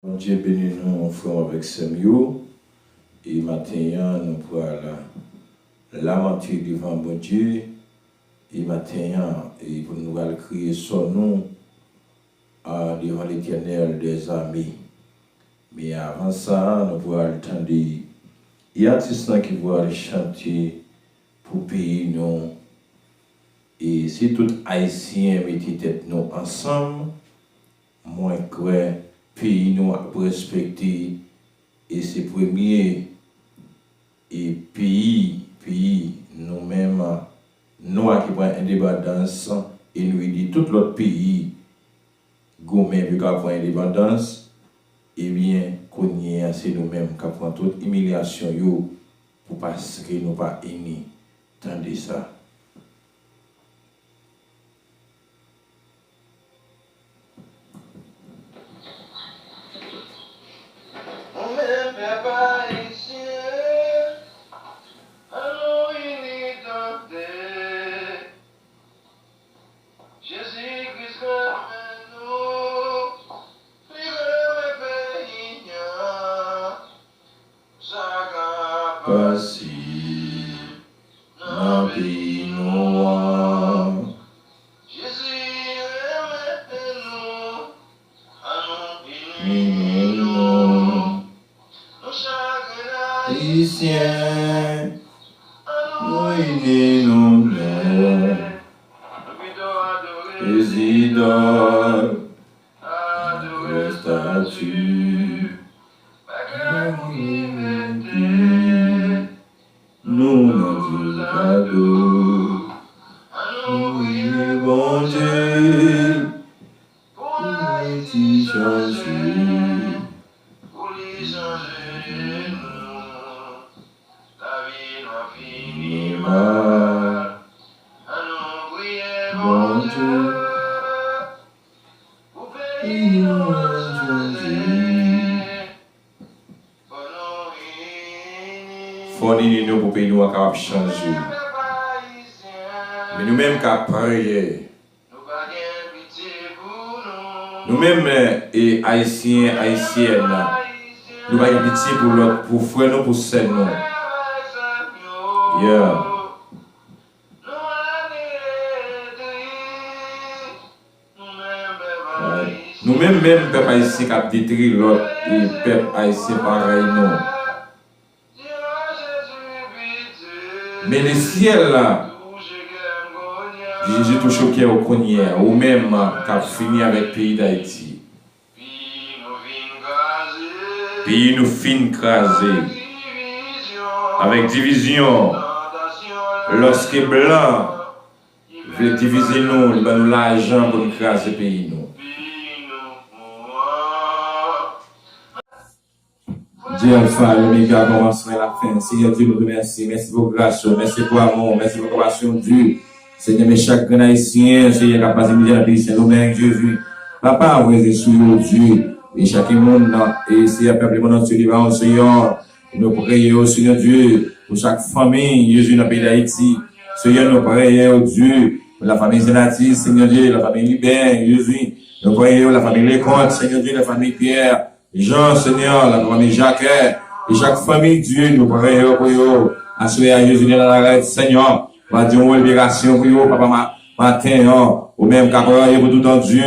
Bon Dieu bénis nous, frère avec Samuel. Et maintenant, nous pourrons lamenter devant bon Dieu. Et maintenant, et pour nous allons crier son nom devant l'Éternel des armées. Mais avant ça, nous pourrons attendre. Il y a des artistes qui vont chanter pour pays nous. Et si tout Haïtien mettait tête nous ensemble, moins que pays nous respecter et c'est premier et pays nous-mêmes nous qui prend indépendance et nous dit tout l'autre pays gourmet qui prend indépendance et bien qu'on y est c'est nous-mêmes qui prend toute humiliation yo pour parce que nous pas unis. Tendez ça. Nous pour pays nous capable changer. Mais nous-mêmes qui prier. Nous-mêmes et haïtiens, haïtiennes, nous avons pitié pour l'autre, pour frère nous, pour sœur nous. Yeah. Nous-mêmes, même peuple haïtien qui a détruit l'autre, et peuple haïtien pareil nous. Mais le ciel là, Jésus tout choqué au cognier, ou même qui a fini avec le pays d'Haïti. Pays nous fin crasé, avec division. Lorsque blanc veut diviser nous, il va nous l'argent pour nous craser le pays nous. Dieu Alpha, l'Oméga, commencement et la fin. Seigneur Dieu, nous remercie. Merci pour grâce, merci pour amour, merci pour compassion, Dieu. Seigneur, mais chaque haïtien, Seigneur, qui a passé midi dans le pays, c'est nous-mêmes, Jésus. Papa, vous êtes sur Dieu. Et chaque monde, et c'est un peuple monde entier, devant Seigneur. Nous prions, Seigneur Dieu, pour chaque famille, Jésus, dans le pays d'Haïti. Seigneur, nous prions, Dieu, pour la famille Zénatis, Seigneur Dieu, la famille Libère, Jésus. Nous prions, la famille Léconte, Seigneur Dieu, la famille Pierre. Jean, Seigneur, la famille Jacques, et chaque famille, Dieu, nous prions pour eux, assurer à Jésus dans la règle, Seigneur, va dire une libération pour eux, papa, matin, ou même qu'à pour tout en Dieu,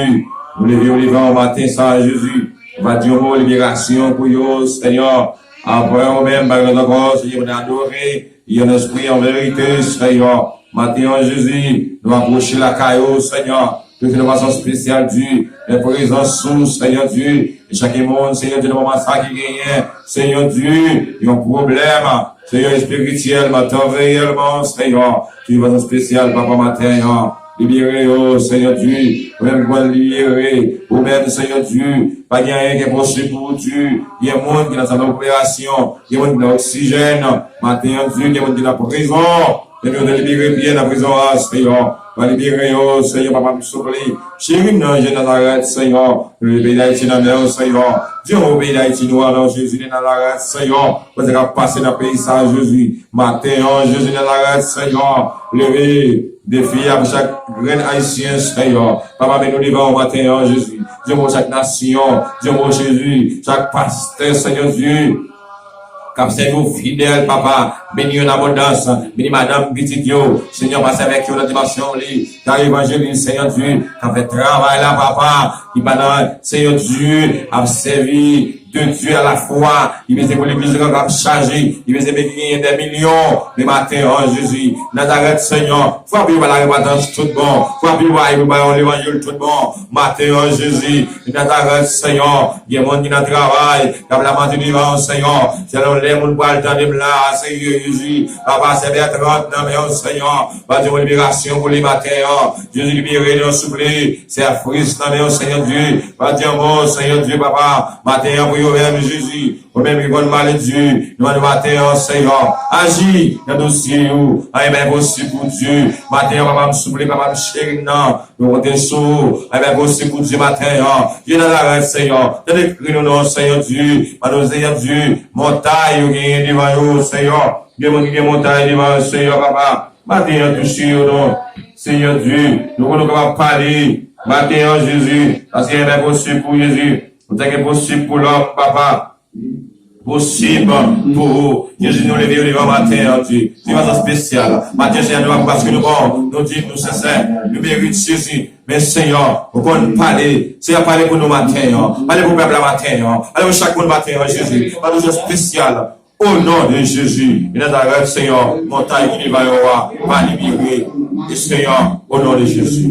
nous levons les vents au matin, ça, Jésus, va dire une libération pour eux, Seigneur, après, ou même, par encore, Seigneur, on adorer, il y a un esprit en vérité, Seigneur, matin, Jésus, nous approcher la caillou, Seigneur, de façon spéciale, Dieu, les présences sous, Seigneur Dieu, et chaque monde, Seigneur Dieu, le moment ça qui gagne, Seigneur Dieu, il y a un problème, Seigneur spirituel, matin, réellement, Seigneur, tu vas en spécial, papa, matin, libérer, oh, Seigneur Dieu, même quoi libérer, ou même, Seigneur Dieu, pas qu'il y a rien qui est possible pour Dieu, il y a un monde qui est dans sa opération, il y a un monde qui est dans l'oxygène, matin, Dieu, il y a un monde qui est dans la prison, et nous de libérer bien la prison, Seigneur. Va libérer, oh, Seigneur, papa, me souffler. Chérie, non, je Nazareth, Seigneur. Le pays d'Haïti, dans le Seigneur. Dieu, au pays d'Haïti, nous, alors, Jésus, de Nazareth, Seigneur. Vous avez passé dans le pays, ça, Jésus. Matin, Jésus, de Nazareth, Seigneur. Levez, défi à chaque grain haïtien, Seigneur. Papa, mais nous devons matin, Jésus. Dieu, pour chaque nation, Dieu, pour Jésus, chaque pasteur, Seigneur Dieu. Comme c'est vous fidèles, papa, bénis en abondance, bénis madame petite yo, Seigneur, passe avec vous dans la dimension, dans l'évangile, Seigneur Dieu, qui fait travail là, papa, qui pendant, Seigneur Dieu, a servi de Dieu à la fois, il veut que l'église va charger, il veut gagner des millions, le matin, oh Jésus, Nazareth, Seigneur, faut appuyer la repentance tout bon, faut appuyer l'évangile tout bon, matin, oh Jésus, Nazareth, Seigneur, il y a monde qui n'a travail, qui a la main du vivant, Seigneur, c'est les gens qui parlent de là, Seigneur Jésus, papa, c'est bien 30 ans, mais oh Seigneur, va dire libération pour les matins, oh, Jésus libéré, nous souffler, c'est à Christ, mais oh Seigneur Dieu, va dire bon, Seigneur Dieu, papa, matin, au même Jésus, au même bon mal de Dieu, nous allons matin, oh Seigneur, agis dans le dossier, aïe, ben possible pour Dieu, matin, papa, me souffler, papa, me chérir, non, nous comptons sur, aïe, ben possible pour Dieu, matin, oh, Dieu dans la Seigneur, dans les cris, nous, Seigneur Dieu, nous, Seigneur Dieu, montagne, ou gagne devant nous, Seigneur, Dieu, mon Dieu, montagne devant Seigneur, papa, matin, touché, non, Seigneur Dieu, nous allons parler, matin, Jésus, parce qu'il est possible pour Jésus, c'est possible pour l'homme, papa. Possible pour Jésus nous lever le matin, Dieu. C'est pas spécial. Matin, Seigneur, parce que nous bon, nous disons, nous sincères, nous méritons Jésus. Mais Seigneur, vous pouvez parler. Seigneur, parlez pour nous matin, parlez pour le peuple matin, parlez pour chaque monde matin, Jésus. Pas de chose spécial. Au nom de Jésus, il est dans Seigneur, montagne qui va y avoir, va libérer. Et Seigneur, au nom de Jésus.